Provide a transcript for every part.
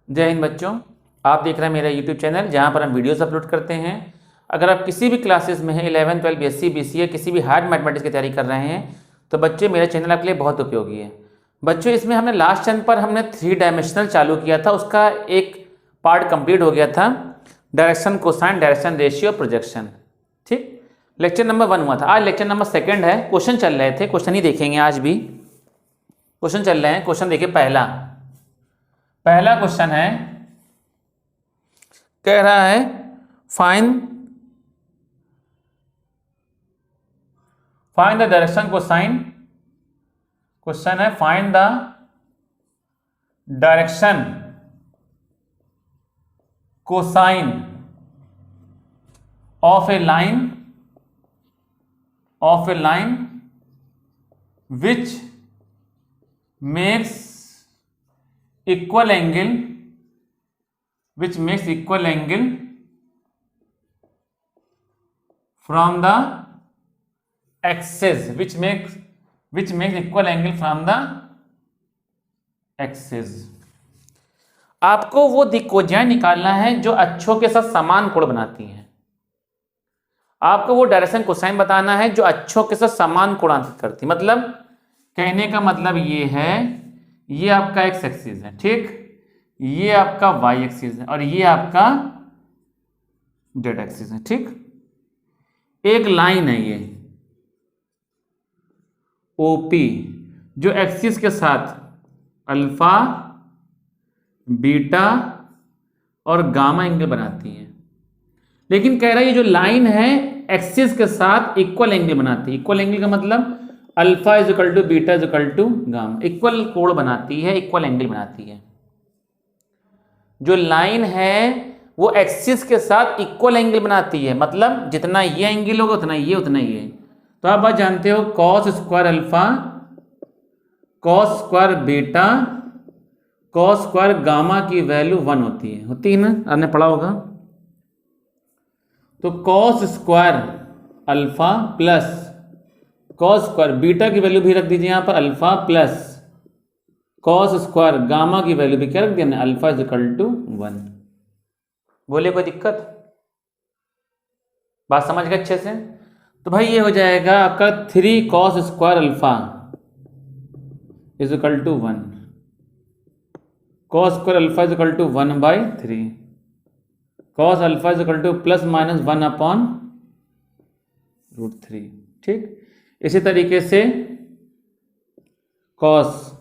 जय हिंद बच्चों, आप देख रहे हैं मेरा यूट्यूब चैनल जहां पर हम वीडियोस अपलोड करते हैं। अगर आप किसी भी क्लासेस में हैं 11, 12, BSc, BCA किसी भी हार्ड मैथमेटिक्स की तैयारी कर रहे हैं तो बच्चे मेरा चैनल आपके लिए बहुत उपयोगी है। बच्चों इसमें हमने लास्ट चैनल पर हमने 3 डायमेंशनल चालू किया था, उसका एक पार्ट कंप्लीट हो गया था, direction cosine, direction ratio, projection. ठीक, लेक्चर नंबर 1 हुआ था, आज लेक्चर नंबर 2 है। क्वेश्चन चल रहे थे, क्वेश्चन ही देखेंगे आज भी। क्वेश्चन चल रहे हैं, क्वेश्चन देखिए। पहला क्वेश्चन है, कह रहा है find the direction cosine. Question है find the direction cosine of a line which makes equal angle from the axis, which makes equal angle from the axis। आपको वो दिक्कोजाएं निकालना है जो अक्षों के साथ समान कोण बनाती हैं। आपको वो डायरेक्शन कोसाइन बताना है जो अक्षों के साथ समान कोणांकित करती। मतलब कहने का मतलब ये है, ये आपका एक्स एक्सिस है, ठीक, ये आपका वाई एक्सिस है और ये आपका जेड एक्सिस है। ठीक, एक लाइन है ये ओपी जो एक्सिस के साथ अल्फा, बीटा और गामा एंगल बनाती है। लेकिन कह रहा है ये जो लाइन है एक्सिस के साथ इक्वल एंगल बनाती है। इक्वल एंगल का मतलब alpha is equal to beta is equal to gamma, equal कोण बनाती है, इक्वल एंगल बनाती है। जो लाइन है वो एक्सिस के साथ इक्वल एंगल बनाती है, मतलब जितना ये एंगल होगा उतना ये, उतना ये। तो आप बात जानते हो, cos square alpha, cos square beta, cos square gamma की वैल्यू 1 होती है ना, आपने पढ़ा होगा। तो cos square alpha plus cos square beta की वैल्यू भी रख दीजिए यहां पर alpha plus cos square gamma की वैल्यू भी क्या रख दिया, अल्फा इज इक्वल टू 1। बोले कोई दिक्कत? बात समझ गए अच्छे से? तो भाई ये हो जाएगा आपका 3 cos square alpha is equal to 1, cos square alpha is equal to 1/3, cos alpha is equal to plus minus 1/√3। ठीक, इसी तरीके से cos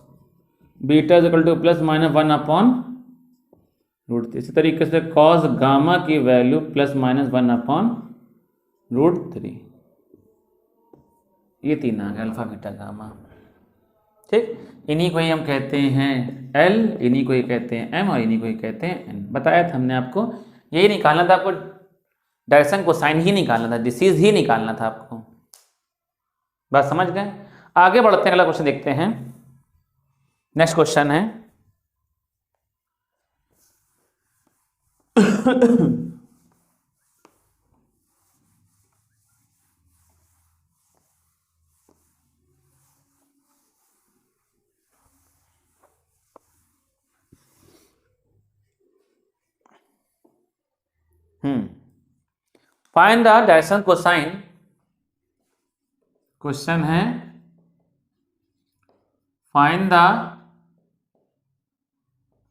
beta is equal to plus minus 1/√3। इसी तरीके से कॉस गामा की वैल्यू प्लस माइनस 1/√3। ये 3 आ गए, अल्फा बीटा गामा। ठीक, इन्हीं को ही हम कहते हैं एल, इन्हीं को ही कहते हैं एम और इन्हीं को ही कहते हैं एन। बताया था हमने आपको, यही निकालना था आपको, डायरेक्शन कोसाइन ही निकालना था, डिसीज ही निकालना था आपको। बात समझ गए? आगे बढ़ते हैं, अगला क्वेश्चन देखते हैं। नेक्स्ट क्वेश्चन है find the direction cosine. Question है find the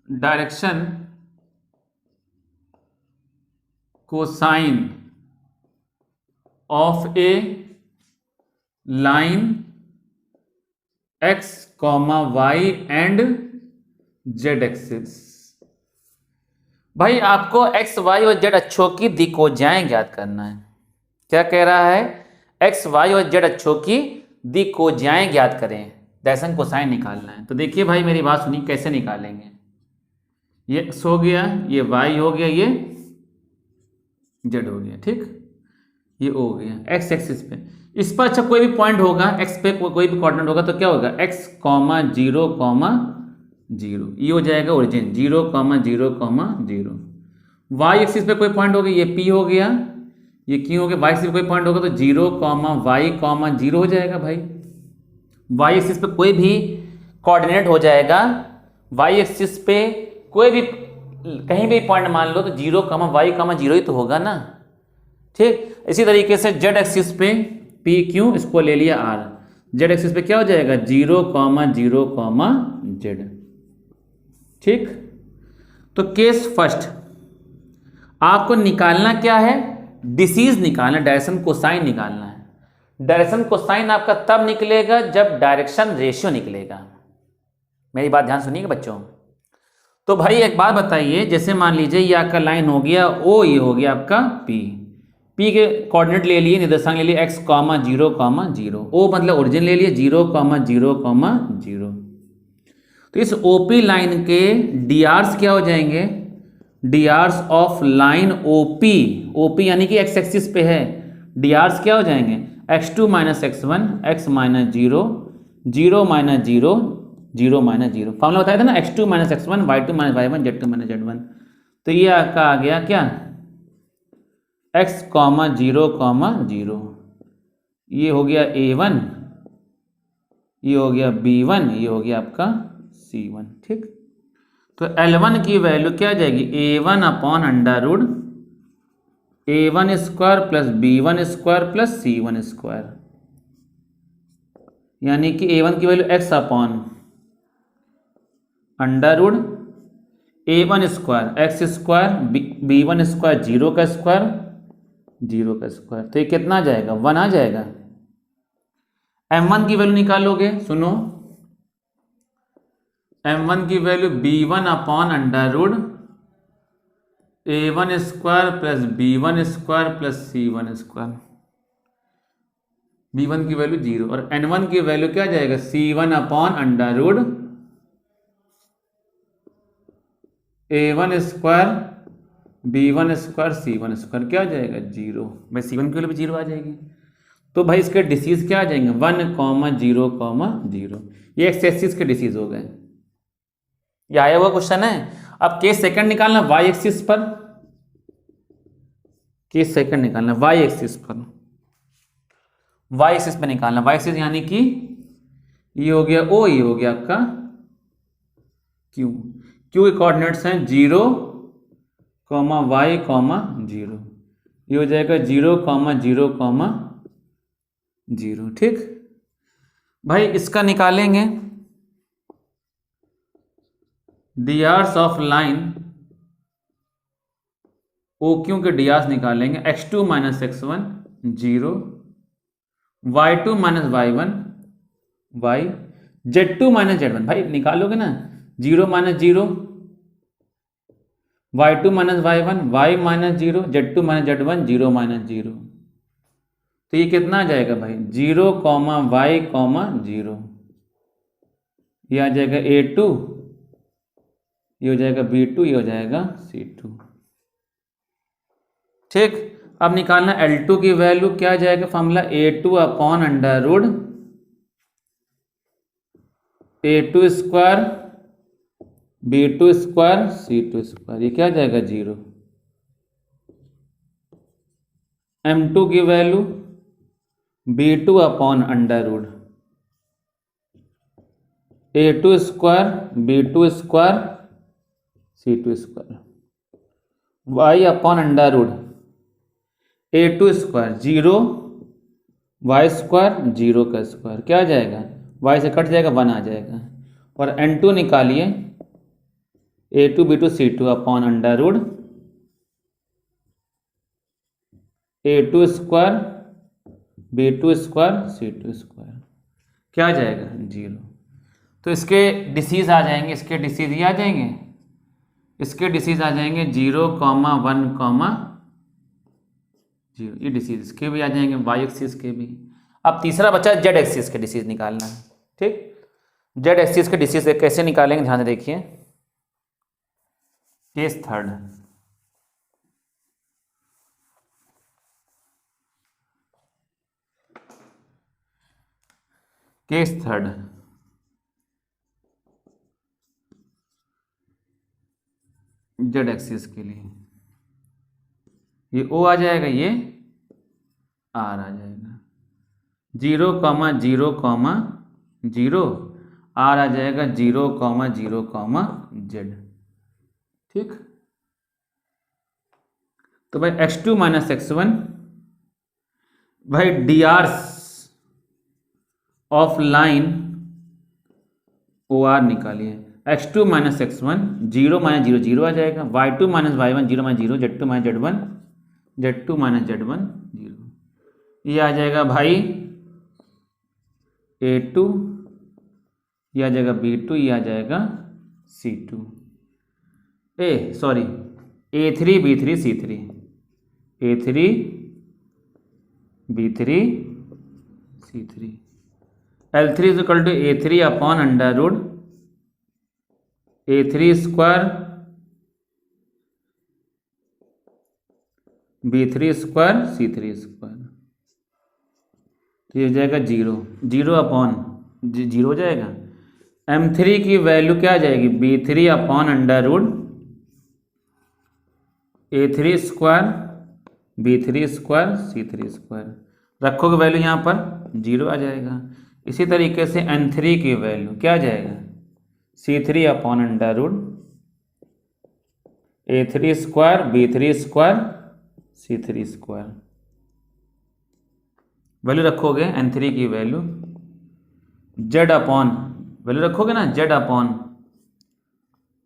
direction cosine of a line X comma Y and Z axis. भाई आपको एक्स वाई और जेड अक्षों की दिक्कोजाएं ज्ञात करना है। क्या कह रहा है? एक्स वाई और जेड अक्षों की दिक्कोजाएं ज्ञात करें, डायरेक्शन कोसाइन निकालना है। तो देखिए भाई मेरी बात सुनिए, कैसे निकालेंगे। ये एक्स हो गया, ये वाई हो गया, ये जेड हो गया। ठीक, ये ओ हो गया एक्स एक्सिस पे। इस पर अच्छा कोई भी पॉइंट होगा, एक्स पे कोई भी कोऑर्डिनेट होगा तो क्या होगा, एक्स कॉमा 0 कॉमा 0, ये हो जाएगा origin 0 comma 0 comma 0। Y axis पे कोई पॉइंट होगा, ये पी हो गया, ये क्यों हो गया, वाई एक्सिस पे कोई पॉइंट होगा तो 0 कॉमा वाई कॉमा 0 हो जाएगा भाई। वाई एक्सिस पे कोई भी कोऑर्डिनेट हो जाएगा, वाई एक्सिस पे कोई भी कहीं भी पॉइंट मान लो तो 0, y, 0 ही तो होगा ना। ठीक, इसी तरीके से जेड एक्सिस पे पी क्यू, इसको ले लिया आर, जेड एक्सिस पे क्या हो जाएगा 0, 0, जेड। ठीक, तो केस फर्स्ट आपको निकालना क्या है, डिसीज निकालना, डायरेक्शन कोसाइन निकालना है। डायरेक्शन कोसाइन आपका तब निकलेगा जब डायरेक्शन रेशियो निकलेगा। मेरी बात ध्यान सुनिएगा बच्चों। तो भाई एक बात बताइए, जैसे मान लीजिए ये आपका लाइन हो गया ओ, ये हो गया आपका पी, पी के कोऑर्डिनेट ले लिए, निर्देशांक ले लिए x, 0, 0, ओ मतलब ओरिजिन ले लिए 0, 0, 0। तो इस ओपी लाइन के डीआरस क्या हो जाएंगे, डीआरस ऑफ लाइन ओपी, ओपी यानी कि एक्स एक्सिस पे है, डीआरस क्या हो जाएंगे x2 - x1, x - 0, 0 - 0, 0 - 0। फॉर्मूला बताया था ना, x2 - x1, y2 - y1, z2 - z1। तो ये आपका आ गया क्या, x, 0, 0, ये हो गया a1, ये हो गया b1, ये हो गया आपका c1। ठीक, तो L1 की वैल्यू क्या आ जाएगी, a1 upon under root a1 square plus b1 square plus c1 square, यानी कि a1 की value x upon under root a1 square x square, b1 square 0 का स्क्वायर, 0 का स्क्वायर। तो ये कितना आ जाएगा, 1 आ जाएगा। m1 की वैल्यू निकालोगे, सुनो, m1 की value b1 upon under root a1 square plus b1 square plus c1 square, b1 की वैल्यू 0, और n1 की वैल्यू क्या जाएगा, c1 upon under root a1 square b1 square c1 square, क्या आ जाएगा 0। भाई c1 की वैल्यू भी 0 आ जाएगी। तो भाई इसके डिसीज क्या आ जाएंगे, 1, 0, 0। ये एक्स एक्सिस के डिसीज हो गए। ये आया हुआ क्वेश्चन है। अब केस सेकंड निकालना y एक्सिस पर, केस सेकंड निकालना y एक्सिस पर, y एक्सिस पे निकालना, y एक्सिस यानी कि ये हो गया o, ये हो गया आपका q, q के कोऑर्डिनेट्स हैं 0, y, 0, ये हो जाएगा 0, 0, 0। ठीक भाई, इसका निकालेंगे डीआर्स ऑफ लाइन ओ क्यू के डीआर्स निकालेंगे, x2 - x1 0, y2 - y1 y, z2 - z1। भाई निकालोगे ना, 0 - 0, y2 - y1, y - 0, z2 - z1, 0 - 0। तो ये कितना आ जाएगा भाई, 0, y, 0, ये आ जाएगा a2, ये हो जाएगा b2, ये हो जाएगा c2। ठीक, अब निकालना L2 की वैल्यू, क्या आ जाएगा formula, a2 upon under root a2 square b2 square c2 square, ये क्या आ जाएगा 0। m2 की value b2 upon under root a2 square b2 square c2 square, y upon under root a2 square 0, y square 0 का square, क्या आ जाएगा, y से कट जाएगा 1 आ जाएगा। और n2 निकालिए a2 b2 c2 upon under root a2 square b2 square c2 square, क्या आ जाएगा 0। तो इसके डिसीज आ जाएंगे, इसके डिसीज ये आ जाएंगे, इसके डिसीज आ जाएंगे 0, 1, 0, ये डिसीज इसके भी आ जाएंगे, y एक्सिस के भी। अब तीसरा बचा z एक्सिस के डिसीज निकालना है। ठीक, z एक्सिस के डिसीज कैसे निकालेंगे, ध्यान से देखिए। Case third, case third, z axis के लिए ये o आ जाएगा, ये r आ जाएगा, 0, 0, 0, r आ जाएगा 0, 0, z। ठीक, तो भाई x2 माइनस x1, भाई drs ऑफ लाइन OR निकालिए। x2 माइनस x1, 0 माइनस 0 0 आ जाएगा, y2 minus y1, 0 minus 0, z2 minus z1, z2 minus z1 0, ये आ जाएगा भाई a2, ये आ जाएगा b2, ये आ जाएगा c2, a3 b3 c3, a3 b3 c3, L3 is equal to a3 upon under root a3 square b3 square c3 square, तो ये हो जाएगा 0 0 अपॉन 0 हो जाएगा। m3 की वैल्यू क्या आ जाएगी, b3 upon under root a3 square b3 square c3 square, रखोगे वैल्यू यहाँ पर 0 आ जाएगा। इसी तरीके से n3 की वैल्यू क्या आ जाएगा, c3 upon under root a3 square b3 square c3 square, value रखोगे n3 की वैल्यू z अपॉन, वैल्यू रखोगे ना z अपॉन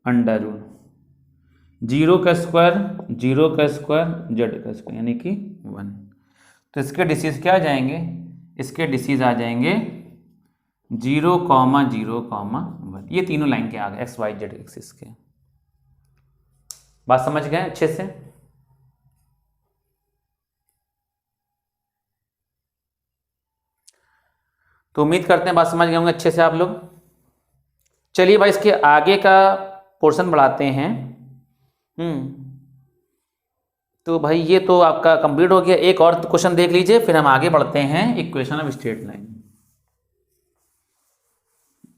अंडर रूट 0 का स्क्वायर z का स्क्वायर यानी कि 1। तो इसके डिसीज क्या आ जाएंगे, इसके डिसीज आ जाएंगे 0, 0, 1। ये तीनों लाइन के आ गए एक्स वाई जेड एक्सिस के। बात समझ गए अच्छे से। तो उम्मीद करते हैं बात समझ गए होंगे अच्छे से आप लोग। चलिए भाई इसके आगे का पोर्शन बढ़ाते हैं। तो भाई ये तो आपका कंप्लीट हो गया। एक और क्वेश्चन देख लीजिए फिर हम आगे बढ़ते हैं। इक्वेशन ऑफ स्ट्रेट लाइन,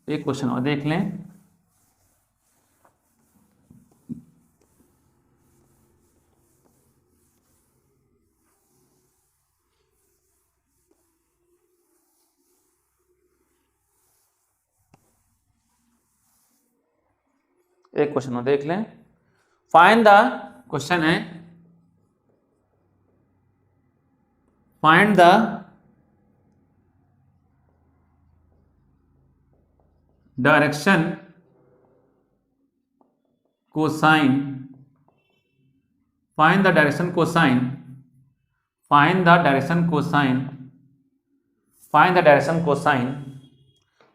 एक क्वेश्चन और देख लें। एक क्वेश्चन और देख लें। फाइंड द, क्वेश्चन है find the direction cosine, find the direction cosine, find the direction cosine, find the direction cosine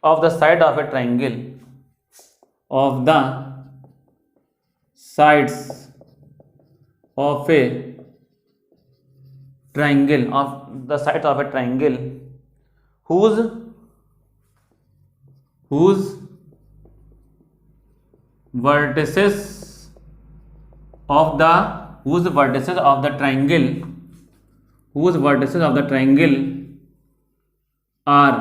of the side of A triangle, of the sides of a triangle, of the sides of a triangle whose vertices of the triangle, whose vertices of the triangle are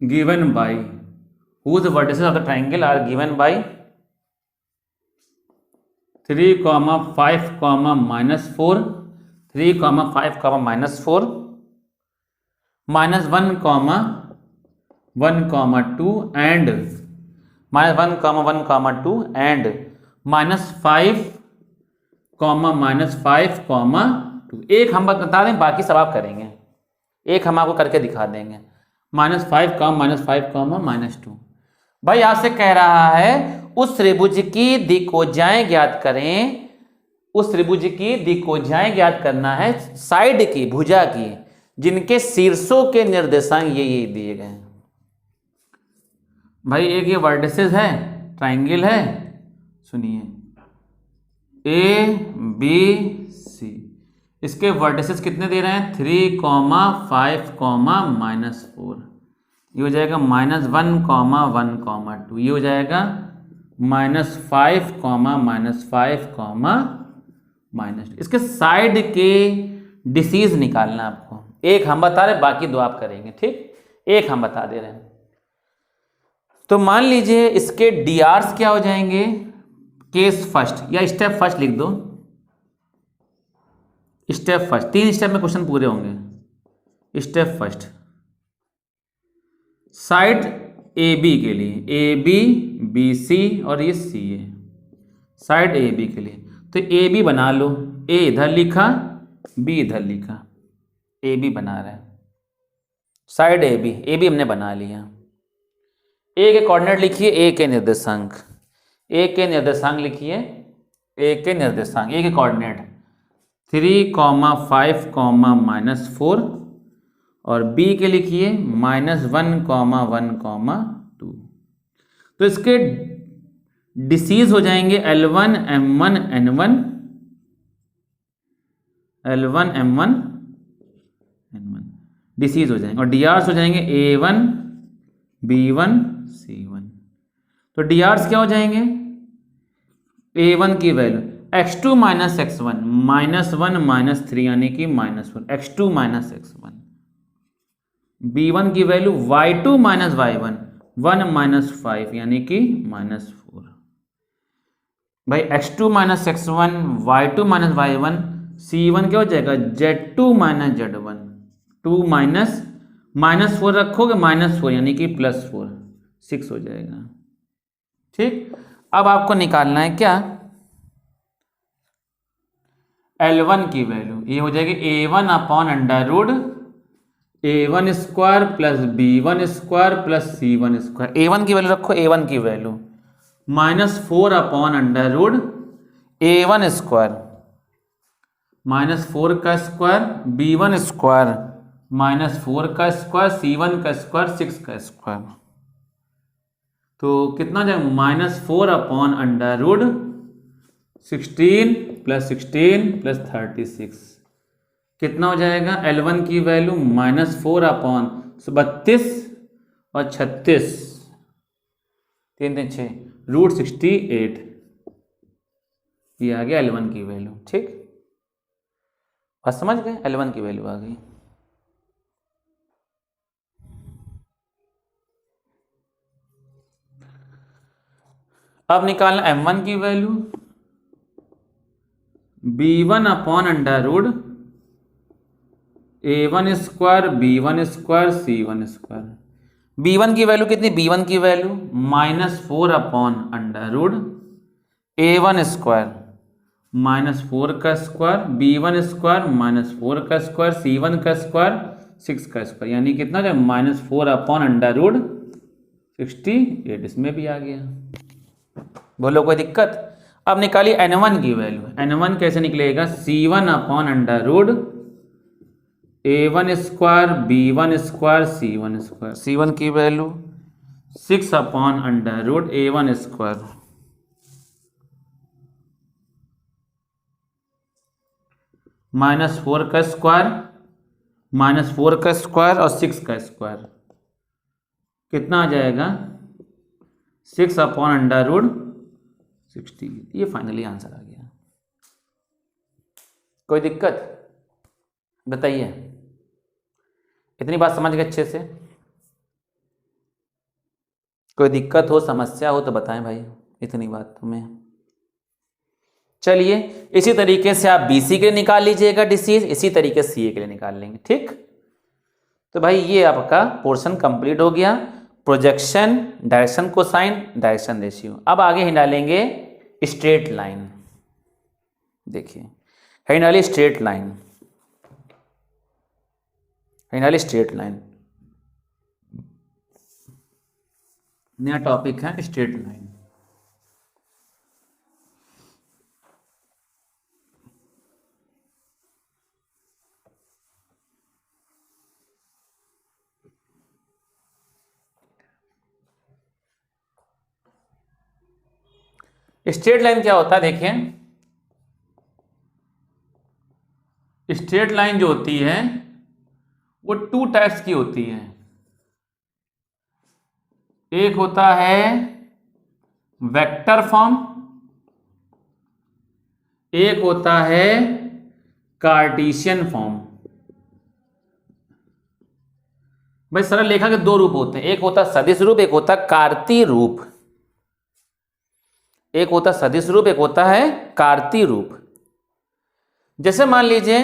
given by, whose vertices of the triangle are given by 3, 5, -4, 3, 5, -4, -1, 1, 2 and -1, 1, 2 and -5, -5, 2। एक हम बता दें, बाकी सब आप करेंगे। एक हम आपको करके दिखा देंगे। -5, -2। भाई आपसे कह रहा है उस त्रिभुज की दिक्कोजाएं ज्ञात करें, उस त्रिभुज की दिक्कोजाएं ज्ञात करना है साइड की, भुजा की, जिनके शीर्षों के निर्देशांक ये दिए गए हैं। भाई एक ये वर्टिसेस है, ट्राइंगल है, सुनिए ABC, इसके वर्टिसेस कितने दे रहे हैं 3, 5, -4, ये हो जाएगा -1, 1, 2, ये हो जाएगा -5, -2। इसके साइड के डिसीज निकालना आपको। एक हम बता रहे, बाकी दो आप करेंगे, ठीक। एक हम बता दे रहे हैं। तो मान लीजिए इसके डीआरस क्या हो जाएंगे, केस फर्स्ट या स्टेप फर्स्ट लिख दो, स्टेप फर्स्ट। 3 स्टेप में क्वेश्चन पूरे होंगे। स्टेप फर्स्ट, साइड AB के लिए, AB, BC और ये CA, साइड AB के लिए तो ए बी बना लो, ए इधर लिखा, बी इधर लिखा, ए बी बना रहा है, साइड ए बी हमने बना लिया। ए के कोऑर्डिनेट लिखिए, ए के निर्देशांक, ए के निर्देशांक लिखिए, ए के निर्देशांक, ए के कोऑर्डिनेट 3, 5, -4 और बी के लिखिए -1, 1, 2। तो इसके डिसीज हो जाएंगे L1, M1, N1, L1, M1, N1 disease हो जाएंगे, और DRs हो जाएंगे A1, B1, C1। तो DRs क्या हो जाएंगे, A1 की वैल्यू x2 - x1 -1 -3 यानी कि -4, x2 - x1। B1 की वैल्यू y2 - y1 1 - 5 यानी कि -4। भाई x2 - x1 y2 - y1 C1 क्या हो जाएगा, z2 - z1 2 -4 रखोगे -4 यानी कि +4 6 हो जाएगा। ठीक, अब आपको निकालना है क्या, L1 की वैल्यू, ये हो जाएगी A1/√A1² B1² C1²। A1 की वैल्यू रखो, A1 की वैल्यू -4/√A1², -4 का स्क्वायर B1² -4 का स्क्वायर C1² 6 का स्क्वायर। तो कितना जाएगा, -4/√16 + 16 + 36 कितना हो जाएगा, L1 की वैल्यू -4/32 और 36 3 3 6 √68, ये आ गया L1 की वैल्यू। ठीक, बस समझ गए, L1 की वैल्यू आ गई। अब निकालना M1 की value, B1/√A1² B1² C1²। B1 की वैल्यू कितनी, B1 की वैल्यू -4/√A1² -4 का स्क्वायर B1² -4 का स्क्वायर C1² 6 का स्क्वायर यानी कितना हो जाए, -4/√68। इसमें भी आ गया, बोलो कोई दिक्कत। अब निकालिए N1 की वैल्यू, N1 कैसे निकलेगा, C1/√A1² B1² C1²। C1 की वैल्यू 6/√A1², -4 का स्क्वायर -4 का स्क्वायर और 6 का स्क्वायर कितना आ जाएगा, 6/√60। ये फाइनली आंसर आ गया। कोई दिक्कत बताइए, इतनी बात समझ गए अच्छे से? कोई दिक्कत हो, समस्या हो तो बताएं भाई, इतनी बात तुम्हें। चलिए, इसी तरीके से आप BC के लिए निकाल लीजिएगा डिसीज, इसी तरीके से CA के लिए निकाल लेंगे। ठीक, तो भाई ये आपका पोर्शन कंप्लीट हो गया, projection, direction cosine, direction ratio. अब आगे निकालेंगे स्ट्रेट लाइन। देखिए, निकालिए स्ट्रेट लाइन, निकालिए स्ट्रेट लाइन, नया टॉपिक है स्ट्रेट लाइन। स्ट्रेट लाइन क्या होता है, देखें, स्ट्रेट लाइन जो होती है वो 2 टाइप्स की होती है। एक होता है वेक्टर फॉर्म, एक होता है कार्टेशियन फॉर्म। भाई सरल रेखा के 2 रूप होते हैं, एक होता सदिश रूप, एक होता कार्तीय रूप। एक होता सदिश रूप, एक होता है कार्तीय रूप। जैसे मान लीजिए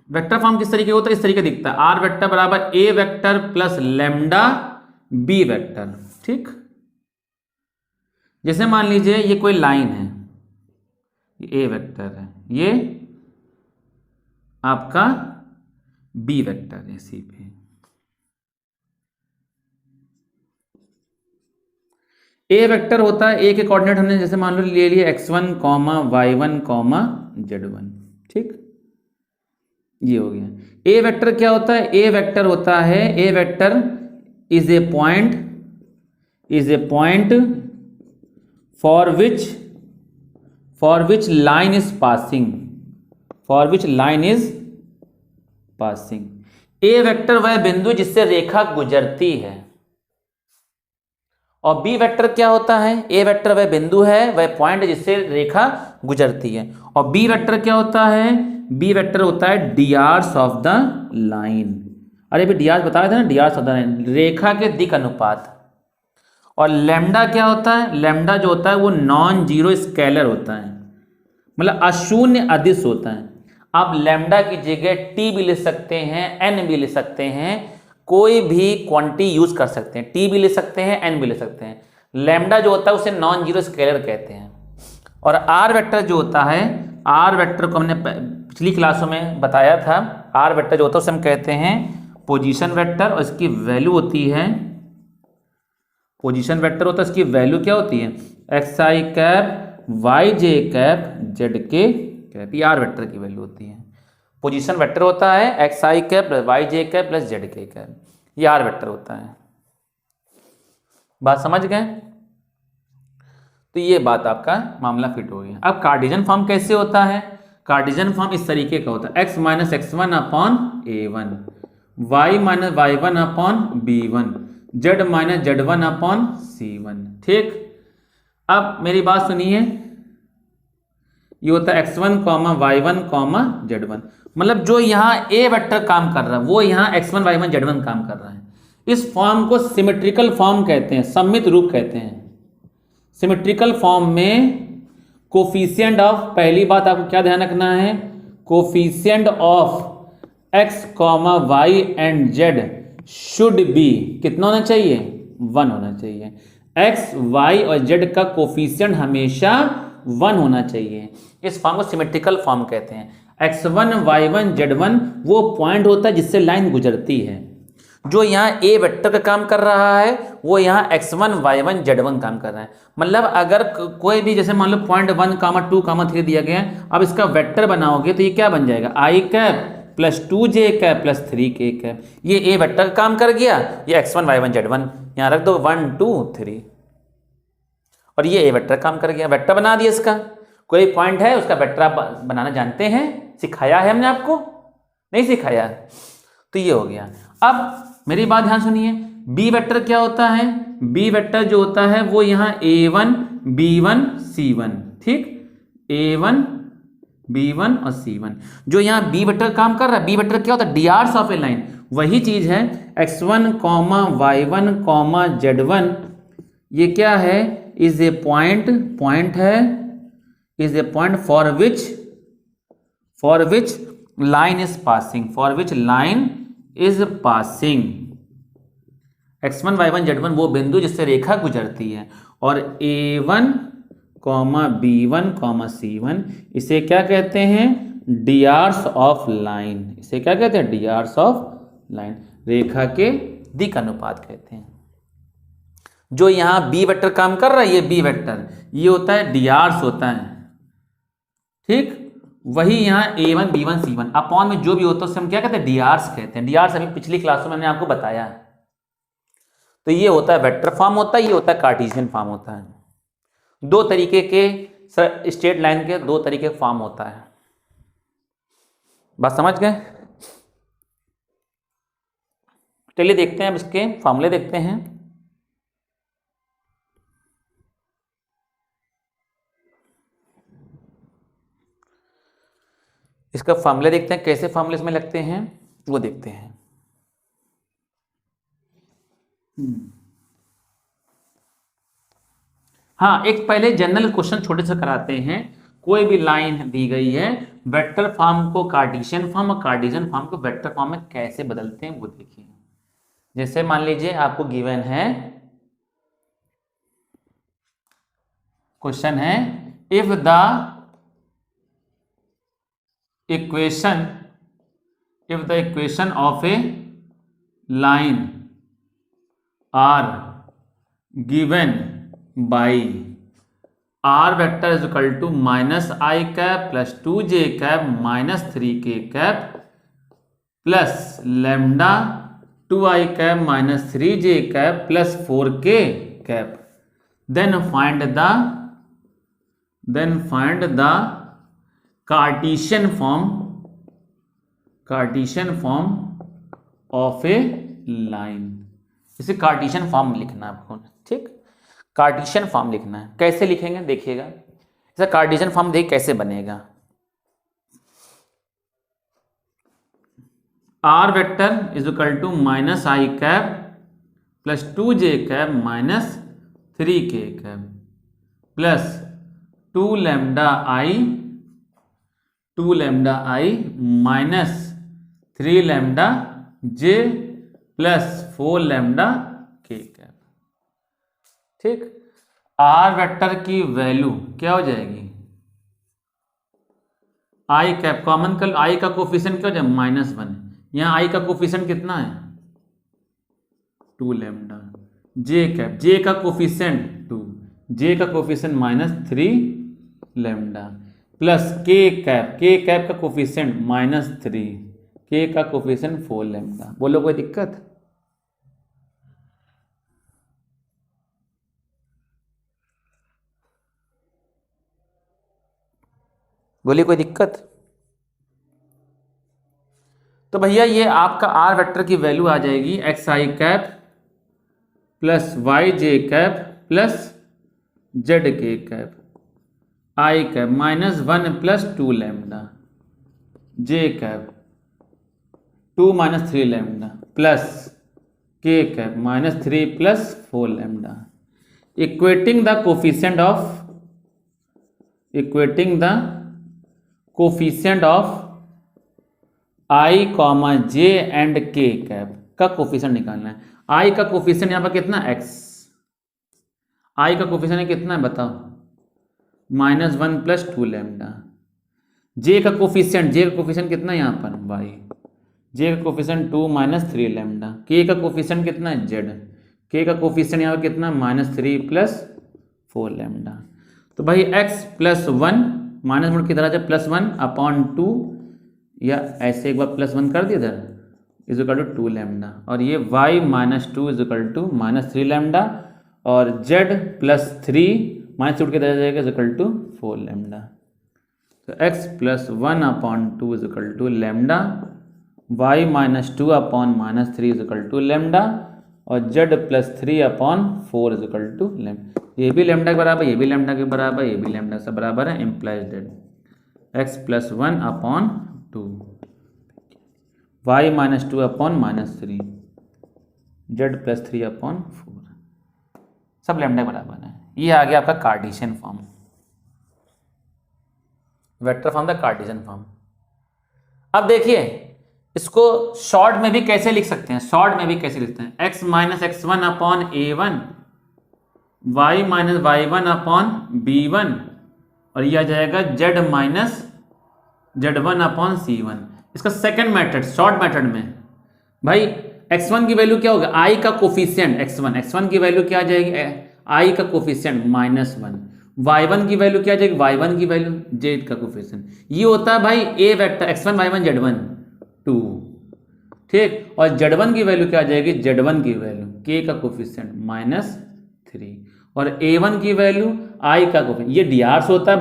वेक्टर फॉर्म किस तरीके होता है, इस तरीके दिखता है, R वेक्टर बराबर A vector plus lambda B vector. ठीक, जैसे मान लीजिए ये कोई लाइन है, ए वेक्टर है, ये आपका बी वेक्टर है सी पे। ए वेक्टर होता है, ए के कोऑर्डिनेट हमने जैसे मान लो ले लिए x1 y1 z1, ठीक, ये हो गया। ए वेक्टर क्या होता है? ए वेक्टर होता है, A vector is a point for which line is passing, A vector वह बिंदु जिससे रेखा गुजरती है। और बी वेक्टर क्या होता है? ए वेक्टर वह बिंदु है, वह पॉइंट जिससे रेखा गुजरती है। और बी वेक्टर क्या होता है? बी वेक्टर होता है डियार्स ऑफ द लाइन। अरे भी डियार्स बताया था ना, डियार्स ऑफ द लाइन, रेखा के दिक अनुपात। और लैम्डा क्या होता है? लैम्डा जो होता है वो नॉन जीरो स्केलर होता है, मतलब अशून्य अदिश होता है। आप लैम्डा की जगह टी भी ले सकते हैं, एन भी ले सकते हैं, कोई भी क्वांटिटी यूज कर सकते हैं, टी भी ले सकते हैं, एन भी ले सकते हैं। लैम्डा जो होता है उसे नॉन जीरो स्केलर कहते हैं। और आर वेक्टर जो होता है, आर वेक्टर को हमने पिछली क्लासों में बताया था, आर वेक्टर जो होता है उसे हम कहते हैं पोजीशन वेक्टर। और इसकी वैल्यू होती है, पोजीशन वेक्टर होता है, इसकी वैल्यू क्या होती है? एक्स आई कैप वाई जे कैप जेड के कैप, ये आर वेक्टर की वैल्यू होती है। पोजीशन वेक्टर होता है एक्स आई कैप प्लस वाई जे कैप प्लस जेड के कैप, ये आर वेक्टर होता है। बात समझ गए? तो ये बात आपका मामला फिट हो गया। अब कार्टेशियन फॉर्म कैसे होता है? कार्टेशियन फॉर्म इस तरीके का होता है, x minus x1 upon a1, y minus y1 upon b1, z minus z1 upon c1, ठीक। अब मेरी बात सुनिए, ये होता है x1 y1 z1, मतलब जो यहाँ a वेक्टर काम कर रहा है वो यहाँ x1 y1 z1 काम कर रहा है। इस फॉर्म को सिमेट्रिकल फॉर्म कहते हैं, सममित रूप कहते हैं। सिमेट्रिकल फॉर्म में कोफिशिएंट ऑफ, पहली बात आपको क्या ध्यान रखना है, coefficient of x, y and z should be कितना होना चाहिए? 1 होना चाहिए। x, y और z का कोफिशिएंट हमेशा 1 होना चाहिए। इस फॉर्म को सिमेट्रिकल फॉर्म कहते हैं। x1 y1 z1 वो पॉइंट होता है जिससे लाइन गुजरती है। जो यहाँ a वेक्टर का काम कर रहा है वो यहाँ x1 y1 z1 काम कर रहा है। मतलब अगर कोई भी जैसे मान लो पॉइंट 1, 2, 3 दिया गया है, अब इसका वेक्टर बनाओगे तो ये क्या बन जाएगा? i cap plus 2j cap plus 3k cap. ये a वेक्टर का काम कर गया, ये x1 y1 z1 यहाँ रख दो 1 2 3, और ये a वेक्टर काम कर गया, वेक्टर बना दिया इसका। कोई पॉइंट है उसका वेक्टर आप बनाना जानते हैं, सिखाया है हमने आपको? नहीं सिखाया? तो ये हो गया। अब मेरी बात ध्यान सुनिए, बी वेक्टर क्या होता है? बी वेक्टर जो होता है वो यहाँ a1 b1 c1, ठीक, a1 b1 और c1। जो यहाँ बी वेक्टर काम कर रहा है, बी वेक्टर क्या होता है? डियार्स ऑफ ए लाइन। वही चीज है x1 y1 z1, ये क्या है? इज ए पॉइंट है, is a point for which line is passing, x1 y1 z1 वो बिंदु जिससे रेखा गुजरती है। और a1 b1 c1 इसे क्या कहते हैं? डियार्स ऑफ लाइन। इसे क्या कहते हैं? डियार्स ऑफ लाइन, रेखा के दिक अनुपात कहते हैं। जो यहाँ बी वेक्टर काम कर रहा है, ये बी वेक्टर ये होता है डियार्स होता है, ठीक। वही यहाँ a1 b1 c1 अपॉन में जो भी होता है उसे हम क्या कहते हैं? डियार्स कहते हैं। डियार्स अभी पिछली क्लासों में मैंने आपको बताया है। तो ये होता है वेक्टर फॉर्म होता है, ये होता है कार्टेशियन फॉर्म होता है। दो तरीके के स्ट्रेट लाइन के दो तरीके फॉर्म होता है। बात समझ गए? चलिए देखते हैं, अब इसके फॉर्मूले देखते हैं। इसका फॉर्मूले देखते हैं, कैसे फॉर्मूले इसमें लगते हैं वो देखते हैं। हाँ, एक पहले जनरल क्वेश्चन छोटे से कराते हैं। कोई भी लाइन दी गई है, वेक्टर फॉर्म को कार्टेशियन फॉर्म और कार्टेशियन फॉर्म को वेक्टर फॉर्म में कैसे बदलते हैं वो देखिए। जैसे मान लीजिए आपको गिवन है, क्वेश्चन है, if the equation if the equation of a line are given by r vector is equal to minus I cap plus 2j cap minus 3k cap plus lambda 2I cap minus 3j cap plus 4k cap, then find the Cartesian form of a line। इसे Cartesian form लिखना है आपको, ठीक। Cartesian form लिखना है, कैसे लिखेंगे देखिएगा। इसका कार्टेशियन फॉर्म देखिए कैसे बनेगा। R vector is equal to minus I cap plus 2j cap minus 3k cap plus 2 lambda I minus 3 lambda j plus 4 lambda k cap, ठीक। आर वेक्टर की वैल्यू क्या हो जाएगी, आई कैप कॉमन कर, आई का कोफिशिएंट क्या हो जाएगा -1, यहाँ आई का कोफिशिएंट कितना है 2 लैम्डा, जे कैप, जे का कोफिशिएंट 2, जे का कोफिशिएंट -3 लैम्डा प्लस के कैप का कोफिशिएंट -3, के का कोफिशिएंट 4 लैम्डा। बोलो कोई दिक्कत? बोलिए कोई दिक्कत? तो भैया ये आपका आर वेक्टर की वैल्यू आ जाएगी एक्स आई कैप प्लस वाई जे कैप प्लस जेड के कैप, आई कैप -1 प्लस 2 लैम्डा, जे कैप 2 - 3 लैम्डा प्लस के cap -3 plus 4 lambda, equating the coefficient of I comma J and के कैप का कोफिशिएंट निकालना है। आई का कोफिशिएंट यहाँ पर कितना एक्स, आई का कोफिशिएंट कितना है बताओ -1 प्लस 2 लैम्डा, जे का कोफिशिएंट कितना है यहाँ पर वाई, जे का कोफिशिएंट 2 - 3 लैम्डा, के का कोफिशिएंट कितना है जेड, के का कोफिशिएंट यहाँ पर कितना -3 प्लस 4 लैम्डा। तो भाई x प्लस 1 माइनस मोड किधर आ जाए +1/2, या ऐसे एक बार +1 कर दिया इधर इज इक्वल टू 2 लैम्डा, और ये y -2 is equal to -3 lambda, और z प्लस 3 -2 किधर आ जाएगा इज इक्वल टू 4 लैम्डा। तो x plus 1/2 is equal to lambda, y -2/-3 is equal to lambda, और z plus 3/4 is equal to lambda. ये भी लैम्डा के बराबर, ये भी लैम्डा के बराबर, ये भी लैम्डा से बराबर है, implies that x plus 1/2 y -2/-3 z plus 3/4 सब लैम्डा के बराबर है। ये आ गया आपका Cartesian form, vector form the Cartesian form. अब देखिए इसको शॉर्ट में भी कैसे लिख सकते हैं, x - x1/a1 y - y1/b1, और यह आ जाएगा z-z1/c1। इसका सेकंड मेथड शॉर्ट मेथड में भाई x1 की वैल्यू क्या होगा, i का कोफिशिएंट x1 की वैल्यू क्या आ जाएगी, i का कोफिशिएंट -1, y1 की वैल्यू क्या आ जाएगी, y1 की वैल्यू z का कोफिशिएंट। ये होता है भाई a vector x1 y1 z1 2, ठीक, और z1 की वैल्यू क्या आ जाएगी, z1 की वैल्यू k का कोफिशिएंट -3, और a1 की वैल्यू i का कोफिशिएंट। ये drs होता है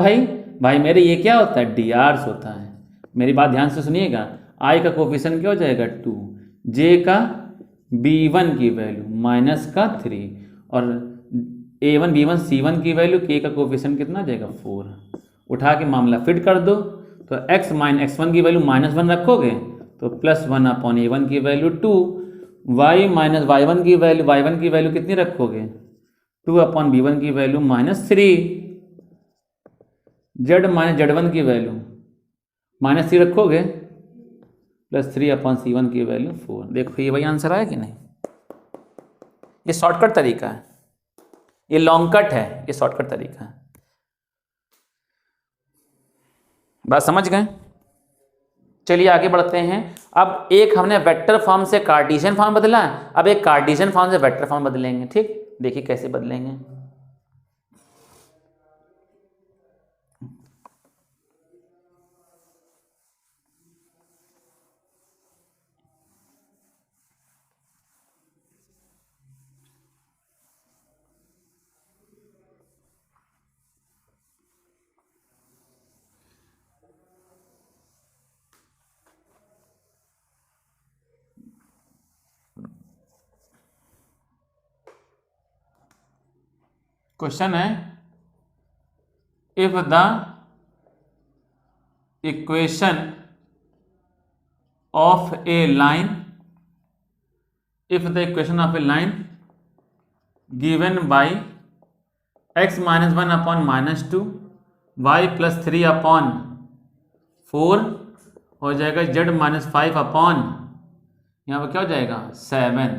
भाई मेरे, ये क्या होता है drs होता है। मेरी बात ध्यान से सुनिएगा, i का कोफिशिएंट क्या हो जाएगा 2, j का b1 की वैल्यू -3, और a1 b1 c1 की वैल्यू, k का कोफिशिएंट कितना आ जाएगा 4। उठा के मामला फिट कर दो, तो x1 की वैल्यू -1 रखोगे तो +1/a1 की वैल्यू 2, y - y1 की वैल्यू कितनी रखोगे 2/b1 की वैल्यू -3, z - z1 की वैल्यू -3 रखोगे प्लस 3/c1 की वैल्यू 4। देखो ये भाई आंसर आया कि नहीं। ये शॉर्टकट तरीका है, ये लॉन्ग कट है, ये शॉर्टकट तरीका है। बात समझ गए? चलिए आगे बढ़ते हैं। अब एक हमने वेक्टर फॉर्म से कार्टेशियन फॉर्म बदला है, अब एक कार्टेशियन फॉर्म से वेक्टर फॉर्म बदलेंगे। ठीक, देखिए कैसे बदलेंगे। क्वेश्चन है, if the equation of a line, if the equation of a line given by x minus 1 upon minus 2 y plus 3 upon 4 हो जाएगा z माइनस 5 अपॉन, यहाँ पर क्या हो जाएगा 7,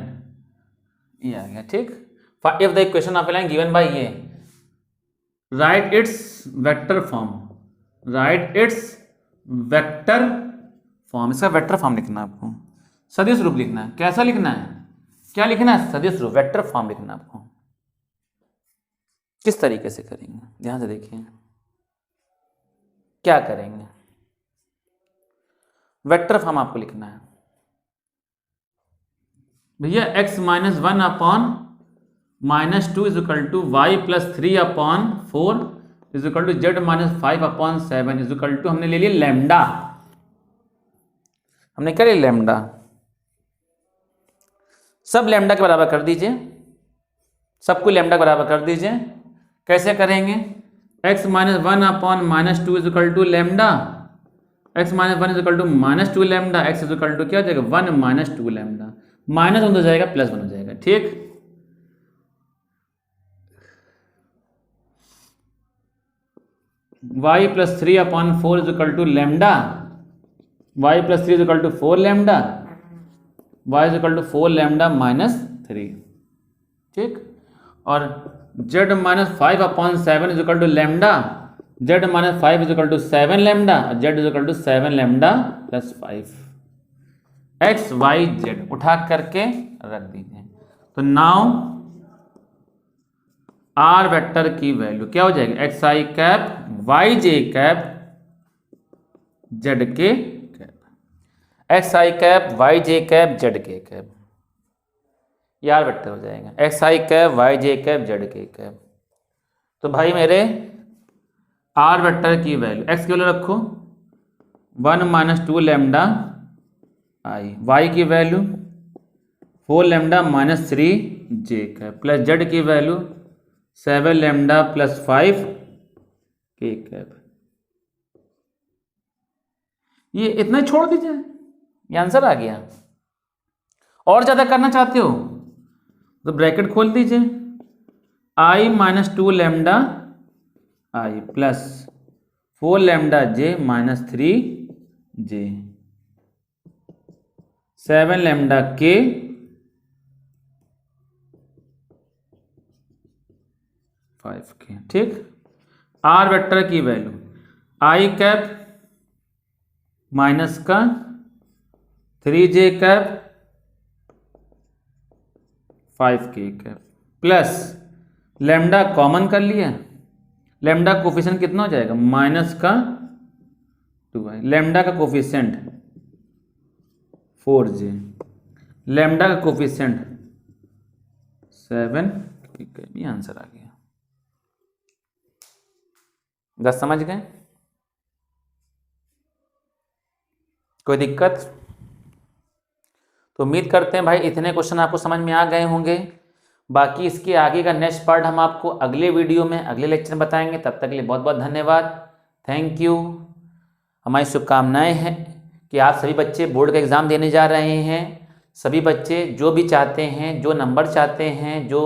ये आ गया। ठीक, if the equation of a line given by ये, write its vector form, write its vector form. इसका वेक्टर फॉर्म लिखना है आपको, सदिश रूप लिखना है। कैसा लिखना है, क्या लिखना है, सदिश रूप, वेक्टर फॉर्म लिखना है आपको। किस तरीके से करेंगे, ध्यान से देखिए क्या करेंगे। वेक्टर फॉर्म आपको लिखना है भैया, x minus 1 upon minus 2 is equal to Y plus 3 upon 4 is equal to Z minus 5 upon 7 is equal to, हमने ले लिया लैम्डा, हमने क्या लिया लैम्डा, सब लैम्डा के बराबर कर दीजिए, सबको लैम्डा के बराबर कर दीजिए। कैसे करेंगे, x minus 1 upon minus 2 is equal to lambda, x minus 1 is equal to minus 2 lambda, x is equal to क्या हो जाएगा 1 माइनस 2 लैम्डा, माइनस 1 हो जाएगा प्लस 1 हो जाएगा। ठीक, y plus 3 upon 4 is equal to lambda, y plus 3 is equal to 4 lambda, y is equal to 4 lambda minus 3। ठीक, और z minus 5 upon 7 is equal to lambda, z minus 5 is equal to 7 lambda, z is equal to 7 lambda plus 5, x y z उठा करके रख दीजिए। तो now R vector की value क्या हो जाएगी, एक्स आई कैप वाई जे कैप जेड के कैप, एक्स आई कैप वाई जे कैप जेड के कैप, ये आर वेक्टर हो जाएगा, एक्स आई कैप वाई जे कैप जेड के कैप। तो भाई मेरे आर वेक्टर की वैल्यू, एक्स की वैल्यू रखो 1 माइनस 2 लैम्डा आई, वाई की वैल्यू 4 लैम्डा माइनस 3 जे कैप, प्लस जेड की वैल्यू 7 लैम्डा प्लस 5 के कैप। ये इतना छोड़ दीजिए, ये आंसर आ गया। और ज्यादा करना चाहते हो तो ब्रैकेट खोल दीजिए, आई माइनस 2 लैम्डा आई प्लस 4 लैम्डा जे माइनस 3 जे, 7 लैम्डा के 5 के। ठीक, आर वेक्टर की वैल्यू आई कैप माइनस का 3j cap 5k cap plus lambda common कर लिया, लैम्डा कोफिशिएंट कितना हो जाएगा माइनस का 2i, लैम्डा का कोफिशिएंट 4j, लैम्डा का कोफिशिएंट 7, ये आंसर आ गया। 10 समझ गए, कोई दिक्कत? तो उम्मीद करते हैं भाई इतने क्वेश्चन आपको समझ में आ गए होंगे। बाकी इसके आगे का नेक्स्ट पार्ट हम आपको अगले वीडियो में अगले लेक्चर में बताएंगे। तब तक के लिए बहुत बहुत धन्यवाद, थैंक यू। हमारी शुभकामनाएं हैं कि आप सभी बच्चे बोर्ड का एग्ज़ाम देने जा रहे हैं। सभी बच्चे जो भी चाहते हैं, जो नंबर चाहते हैं, जो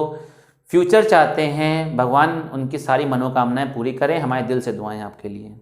फ्यूचर चाहते हैं, भगवान उनकी सारी मनोकामनाएं पूरी करें। हमारे दिल से दुआएं आपके लिए।